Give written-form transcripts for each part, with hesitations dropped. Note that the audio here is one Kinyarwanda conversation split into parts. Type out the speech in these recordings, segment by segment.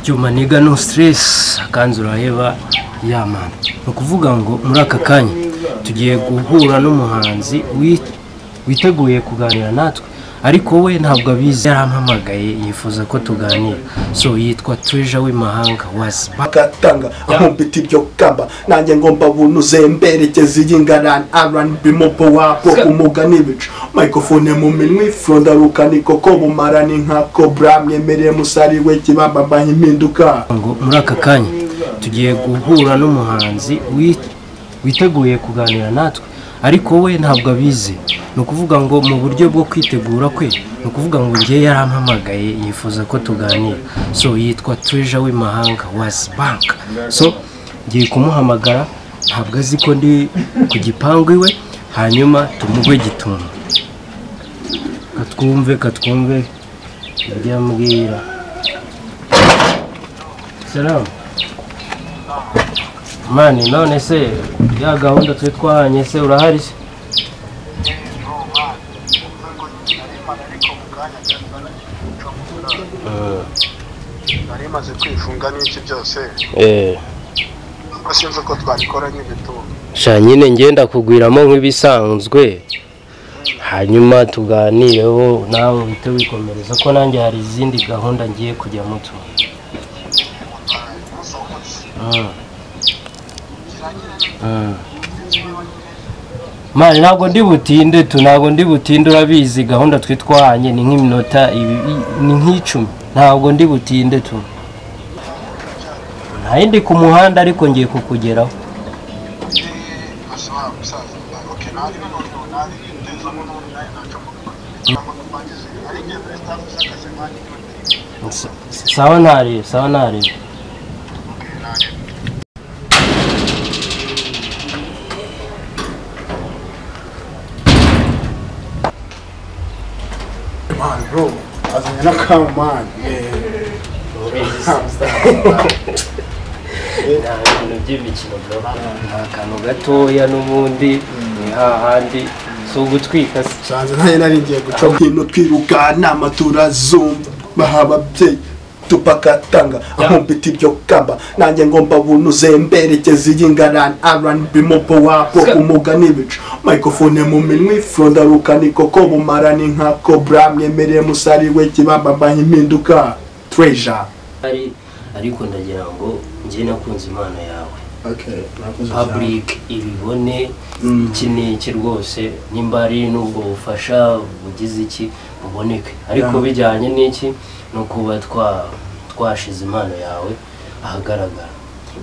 Cyuma niga no stress akanzura heba yamana. Ukuvuga ngo muri aka kanya tugiye guhura n'umuhanzi witeguye kuganira natwe ariko we ntabwo abizi yarampamagaye yifuza ko tuganira. So yitwa Treasure w'imahanga was bakatanga ahumpita ibyo kamba nanjye ngomba bunuze mberekeze y'ingarani R&B mopo wapo kumuga n'ibicu microphone mu minwe frondaruka niko ko bumarani nka Cobra mwemereye musari we kibamba bahimpinduka ngo muri aka kanya tugiye guhura n'umuhanzi witeguye kuganira natwe ariko we ntabwo abizi. Nukuvuga ngo mu buryo bwo kwitegura kwe nukuvuga ngo ngiye yarampamagaye yifuza ko tuganira. So yitwa Treasure w'imahanga was bank. So ngiye kumuhamagara ntabwo azi ko ndi ku gipangu iwe hanyuma tumugwe gituma katwumve byambwira. Salam mani, none se ya gahunda twe twahanye se urahari se? Nari maze kwifunga n'iki byose sinzi ko twabikora nk'ibituba sha nyine ngenda kugwiramo nk'ibisanzwe hanyuma tuganireho nawe uhite wikomereza ko nanjye hari izindi gahunda ngiye kujya muto. Mani ntabwo ndi butinde urabizi gahunda twe twahanye ni nk'iminota ni nk'icumi ntabwo ndi butinde tu ntayindi ku muhanda ariko ngiye kukugeraho. Sawa ntari bro azanye na kamani by'imikino akantu gatoya n'ubundi ni hahandi so gutwika sanze ntaye nari ngiye guca hino twirukana amatura zumva bahababyeyi tupakatanga ahumpita ibyo kamba nanjye ngomba bunuze mberekeze y'ingarani R&B mopo wapo kumuga n'ibicu microphone mu minwe frondaruka niko ko bumarani nka Cobra mwemereye musari we kibamba bahimpinduka Treasure ariko ndagira ngo ngiye nakunze impano yawe. Okay, public ibibone iki n'iki rwose nimba ari n'ubwo bufasha bugize iki buboneke ariko bijyanye n'iki no kuba twashize impano yawe ahagaragara.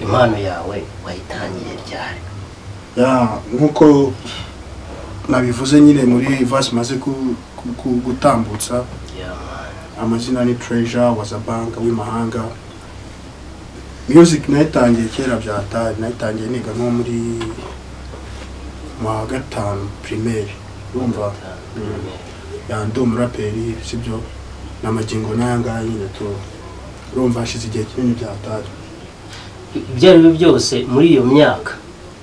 Impano yawe wayitangiye ryari? Nkuko nabivuze nyine muri verse maze gutambutsa amazina ni Treasure was a bank w'imahanga. Music nayitangiye kera byatari nayitangiye niga nko muri gatanu primaire urumva ndo umuraperi sibyo n'amagingo n'ayanga nyine to urumva hashize igihe kinini byatari. Ibyo ari byo byose muri iyo myaka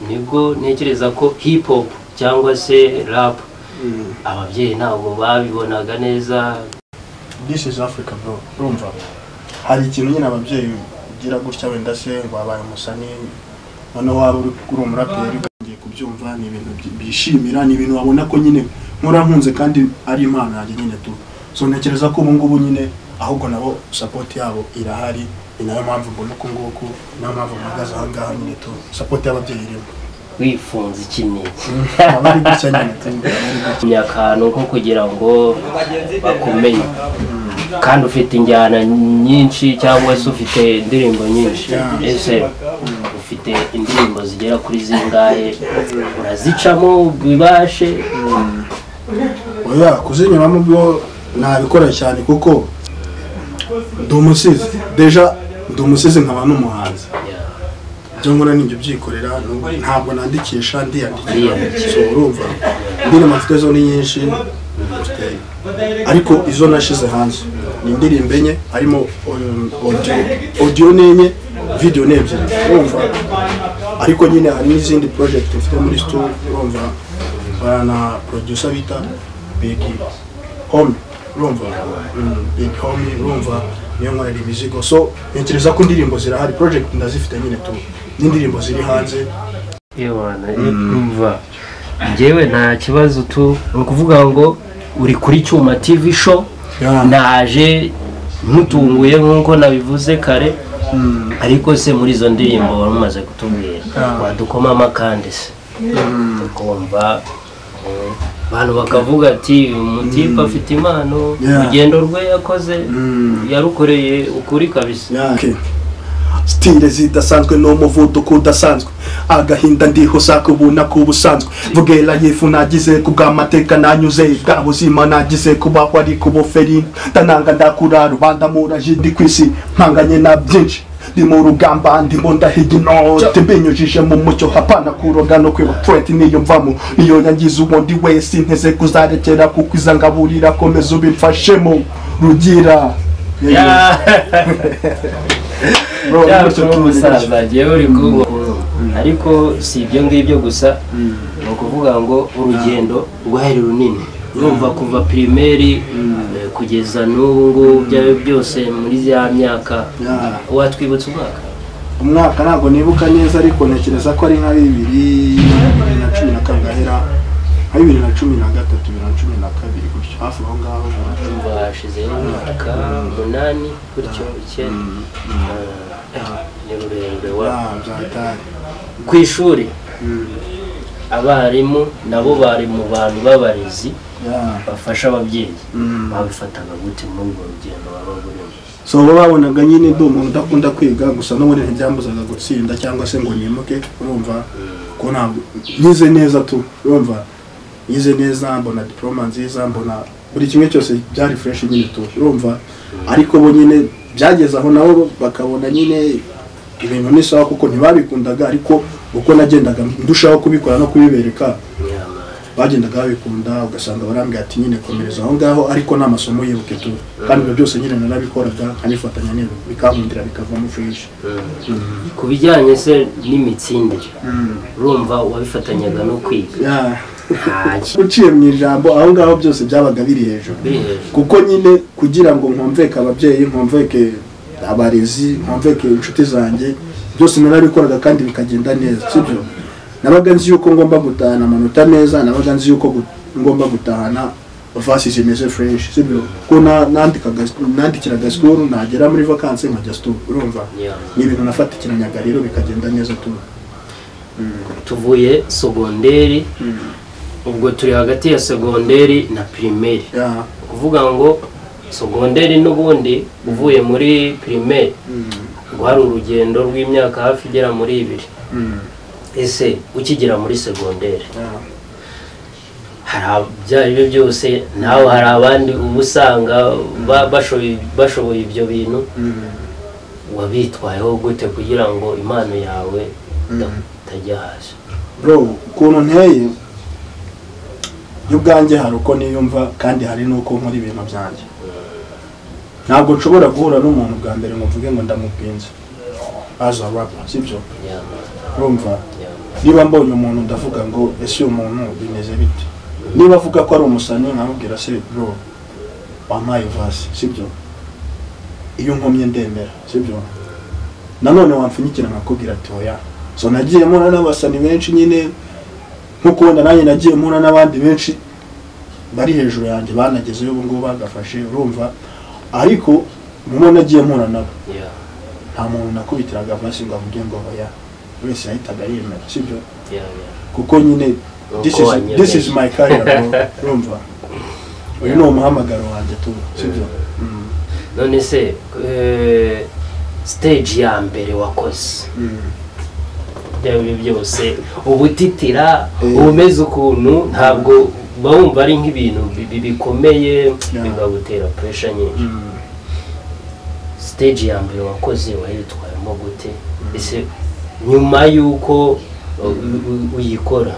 nibwo ntekereza ko hip hop cyangwa se rap ababyeyi ntabwo babibonaga neza. This is Africa bro urumva hari ikintu nyine ababyeyi gira gutya wenda se ngo abaye umusani none waba uri umuraperi ugiye kubyumva ni ibintu bishimira ni ibintu babona ko nyine nkunze kandi ari impano yanjye nyine tu. So ntekereza ko ubu ngubu nyine ahubwo nabo support yabo irahari ni nayo mpamvu mbona ko nguko nayo mpamvu mpagaze aha ngaha nyine tu support y'ababyeyi irimo. Wifunze ikini abari gutya nyine tu nyakano ko kugira ngo bakumenye kandi ufite injyana nyinshi cyangwa se ufite indirimbo nyinshi ese ufite indirimbo zigera kuri zingahe urazicamo bibashe? Oya kuzinyuramo byo nabikora cyane kuko ndumusizi nkaba n'umuhanzi byo nkora n'ibyo byikorera ntabwo nandikisha ndiyandikira. So urumva indirimbo mfite zo ni nyinshi ariko izo nashize hanze ni indirimbo enye harimo audio nenye video n'ebyiri urumva ariko nyine hari n'izindi project mfite muri studio urumva bana producer bita Big Home urumva Big Home urumva niyo nkorera imizigo. So ntekereza ko indirimbo zirahari, project ndazifite nyine tu n'indirimbo ziri hanze. Yewana umva njyewe nta kibazo tu ukuvuga ngo uri kuri Cyuma TV show naje nkutunguye nkuko nabivuze kare ariko se muri izo ndirimbo warumaze kutubwira wadukoma amakandi se kumva abantu bakavuga ati umutipa afite impano urugendo rwe yakoze yarukoreye ukuri kabisa. Stile zidasanzwe no muvuduko udasanzwe agahinda ndiho sakubuna kubusanzwe vugela yifu nagize kubw'amateka nanyuze bwa buzima nagize kubaho ari kuboferi ndananga ndakura rubanda murajidi kwisi mpanganye na byinshi ndi mu rugamba ndimo ndahiga inote mbinyujije mu mucyo hapana kuroga no kwiba threat niyo mvamo niyo yangize ubundi wese nteze kuzarekera kuko izangaburira komeza ubimfashemo rugira umusaza jewe uri kubo ariko si ibyo ngibyo gusa no kuvuga ngo urugendo rwaheri runini urumva kuva primaire kugeza n'ubu byawe byose muri ya myaka watwibutsa umwaka ntabwo nibuka neza ariko ntekereza ko ari nka 2010 gahera 2013 2012 gutyo hafi aho ngaho bashize umwaka 8 gutyo 9 n'ururembe wa ku ishuri abarimu nabo bari mu bantu b'abarezi bafasha ababyeyi babifataga gute muri urwo rugendo babagurimo. So babonaga nyine ndi umuntu udakunda kwiga gusa n'ubundi ntibyambuzaga gutsinda cyangwa se ngo nimuke urumva ko ntabwo nize neza tu urumva nize neza mbona diploma nziza mbona buri kimwe cyose byari fresh nyine tu urumva ariko bo nyine byageze aho nabo bakabona nyine ibintu nisawa kuko ntibabikundaga ariko uko nagendaga ndushaho kubikora no kubibereka bagendaga babikunda ugasanga barambwira ati nyine komereza aho ngaho ariko n'amasomo yibuke tu kandi ibyo byose nyine narabikoraga nkanifatanya nero bikankundira bikavamo fresh. Ku bijyanye se n'imitsindire urumva wabifatanyaga no kwiga uciye mu ijambo aho ngaho byose byabaga biri hejuru kuko nyine kugira ngo nkomveke ababyeyi nkomveke abarezi nkomveke inshuti zanjye byose narabikoraga kandi bikagenda neza sibyo. Nabaga nzi yuko ngomba gutahana amanota meza nabaga nzi yuko ngomba gutahana vasi zimeze fresh sibyo ko nandikiraga school nagera muri vacances nkajya school urumva ni ibintu nafatikiranaga rero bikagenda neza tu. Tuvuye secondaire ubwo turi hagati ya secondaire na primaire kuvuga ngo secondaire n'ubundi uvuye muri primaire rwari urugendo rw'imyaka hafi igera muri 2 ese ukigera muri secondaire hari byose nawe hari abandi ubusanga bashoboye ibyo bintu wabitwayeho gute kugira ngo impano yawe itajya hasi? Bro ukuntu nteye y'ubwanjye hari uko niyumva kandi hari nuko nkora ibintu byanjye ntabwo nshobora guhura n'umuntu bwa mbere ngo mvuge ngo ndamupinze as a rapper sibyo urumva niba mbonye umuntu ndavuga ngo ese uyu muntu bimeze bite niba avuga ko ari umusani nkamubwira se bro wampaye vasi sibyo iyo nkomye ndemera sibyo nanone wamfunyikira nkakubwira ati oya. So nagiye mura n'abasani benshi nyine nkuko wenda nanjye nagiye mura n'abandi benshi bari hejuru yanjye banagezeyo ubu ngubu bagafashe urumva ariko mumo nagiye mura nabo nta muntu nakubitiraga vasi ngo avuge ngo oya wese yahitaga yemera sibyo kuko nyine this is my career urumva uyu ni umuhamagaro wanjye tu sibyo. None se stage ya mbere wakoze byawe byose ubutitira ubumeze ukuntu ntabwo bawumva ari nk'ibintu bikomeye bigabutera pressure nyinshi. Stage ya mbere wakoze wayitwayemo gute ese nyuma yuko uyikora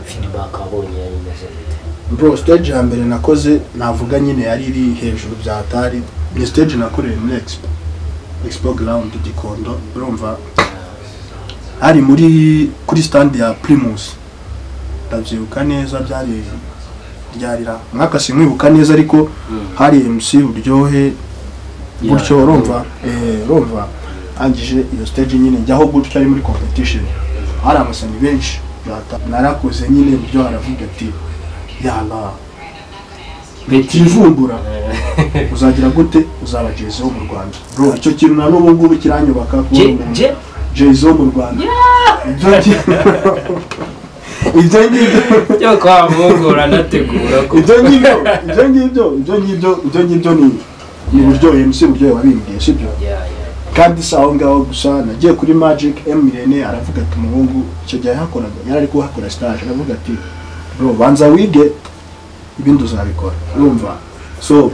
feedback abonye yimeze gute? Bro stage ya mbere nakoze navuga nyine yari iri hejuru byatari ni stage nakoreye muri Expo Ground Gikondo urumva hari kuri stand ya Primus ndabyibuka neza byarira mwaka sinkwibuka neza ariko hari MC Uryohe gutyo urumva angije iyo stage nyine njyaho gutyo ari muri competition hari abasani benshi narakoze nyine buryo haravuga ati yala betivumbura uzagira gute uzabajezeho mu Rwanda bro icyo kintu na n'ubu ngubu kiranyubaka ko jezo mu Rwanda ibyo ngibyo kwa mugura nategura ko ibyo ngibyo ni buryo MC buryo wabimbwiye sibyo kandi saho ngaho gusa nagiye kuri Magic Mirene aravuga ati umuhungu icyo gihe yakoraga yari ko hakora stage aravuga ati bro banza wige ibindi uzabikora urumva so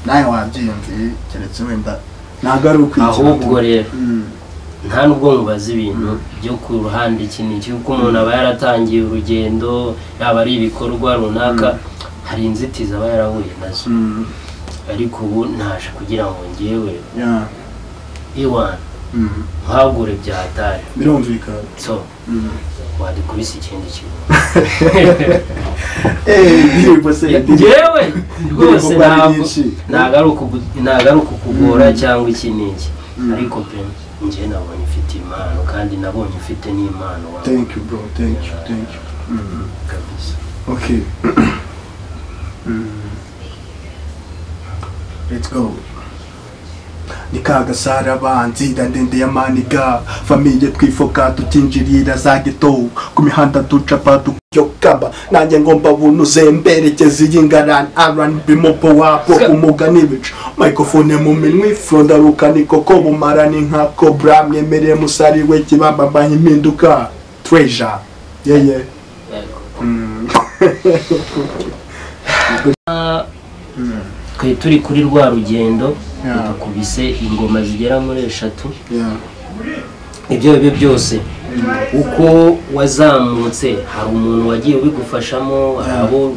nawe wabyiyumviye keretse wenda nagaruka ahubwo rero nta nubwo mubaza ibintu byo ku ruhande ikintu cy'uko umuntu aba yaratangiye urugendo yaba ari ibikorwa runaka hari inzitizi aba yarahuye nazo ariko ubu ntaje kugira ngo ngewe iwana ntagure byatari birumvikana so wadukubise ikindi kintu ngewe rwose nagaruka kugora cyangwa iki n'iki ariko pe njye nabonye ufite impano kandi nabonye ufite n'impano. Thank you bro, thank you. Okay. Let's go. Nikaga sara banzi ndende ya maniga famille twifoka tutinjirira za ghetto ku mihanda ducapa tukyokkaba nanjye ngomba bunuze mberekeze y'ingarani R&B mopo wapo umugani bicu microphone mu minwe fronda rukani koko bumarani nka cobra myemereye musari we kibamba banye impinduka treasure yeah twe turi kuri rwa rugendo kubise ingoma zigera muri 3 ibyo bibe byose uko wazamutse hari umuntu wagiye ubigufashamo abo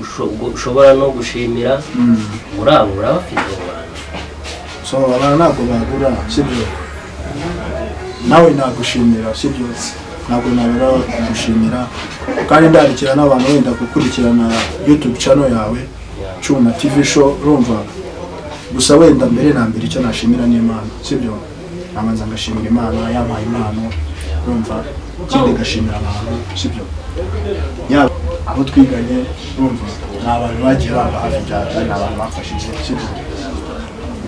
ushobora no gushimira urabura bafite abantu so abana ntabwo bagura sibyo nawe nagushimira sibyo ntabwo nabera gushimira kandi ndarikira n'abantu wenda gukurikirana YouTube channel yawe Chuma TV show rumva gusa wenda mbere na mbere icyo nashimira n'Imana sibyo namanza ngashimira Imana yampaye impano rumva kindi gashimira abantu sibyo ya abo twiganye rumva n'abantu bagiye baba hafi cyane n'abantu bafashije sibyo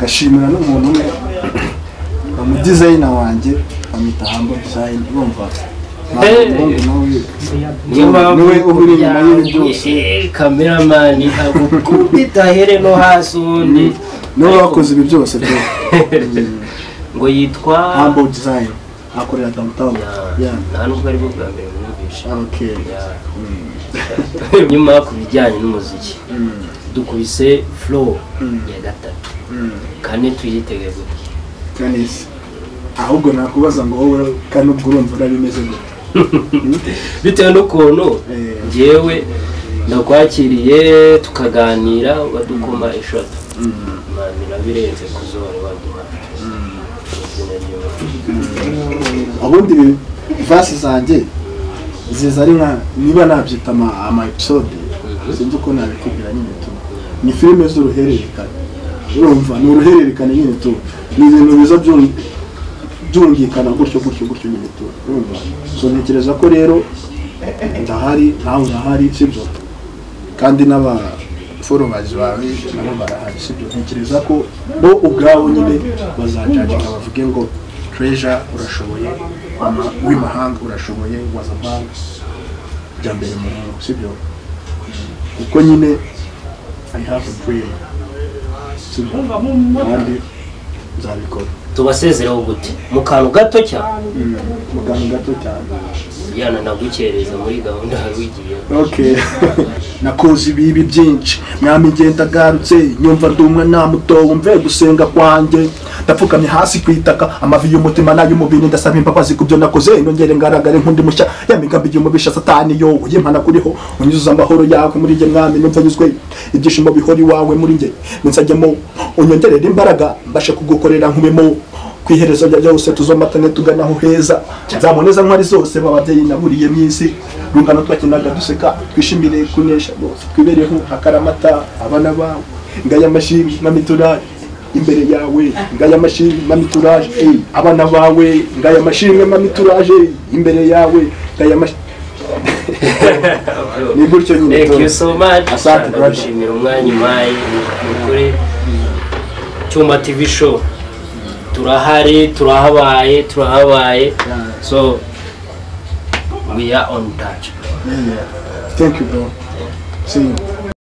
gashimira n'umuntu umwe mu designer wanjye amita Humble Design rumva niwe ubiri nyuma y'ibyo cameraman agukubita here no hasi undi no wakoze ibi byose byo ngo yitwa Humble Design akorera downtown nta nubwo ari bwo bwa mbere mwumvisha okay nyuma ku bijyanye n'umuziki dukubise flow ya gatatu kane tuyitege gute kanisi ahubwo nakubaza ngo wowe kandi ubwo urumva urabimeze gute bitewe n'ukuntu ngewe nakwakiriye tukaganira badukoma eshatu imana birenze kuzora baduha abundi vasi zanjye ziza ari nka niba nabyita ama episode sinzi uko nabikubwira nyine tu ni filime z'uruhererekane urumva ni uruhererekane nyine tu ni ibintu biza byungikana gutyo nyine tu urumva so ntekereza ko rero ndahari nawe urahari sibyo kandi n'aba followers bawe nabo barahari sibyo ntekereza ko bo ubwabo nyine bazajaje bavuge ngo treasure urashoboye w'imahanga urashoboye wazamanga byambere mu ngo sibyo uko nyine I have a dream sibyo kandi nzabikora tubasezereho gute mu kantu gato cyane yana nagukereza muri gahunda wigiye okay nakoze ibibi byinshi mwami genda garutse nyumva ndumwe namutowe mve gusenga kwanjye ndapfukamye hasi kwitaka amavi y'umutima n'ay'umubiri ndasaba imbabazi kubyo nakoze nongere ngaragare nkundi mushya yamigambi y'umubisha satani yo uyimpana kuriho unyuzuza amahoro yawe muri nge mwami numva nyuzwe ibyishimo bihori wawe muri nge ninsajyemo unyongerera imbaraga mbashe kugukorera nkubemo kwiherezo byose tuzomatane tuganaho heza nzamoneza ntwari zose bababyeyi naburiye mwisi rungano twakinaga duseka twishimire kunesha bose twibereho akaramata abana bawe ngaya mashimwe n'amitura imbere yawe ngaya mashimwe mamituraje abana bawe ngaya mashimwe mamituraje imbere yawe ngaya ni gutyo nyine. Thank you so much. Asante ndashimira umwanya umpaye kuri Cyuma TV show. Turahari, turahabaye. So we are on touch. Thank you bro. See you.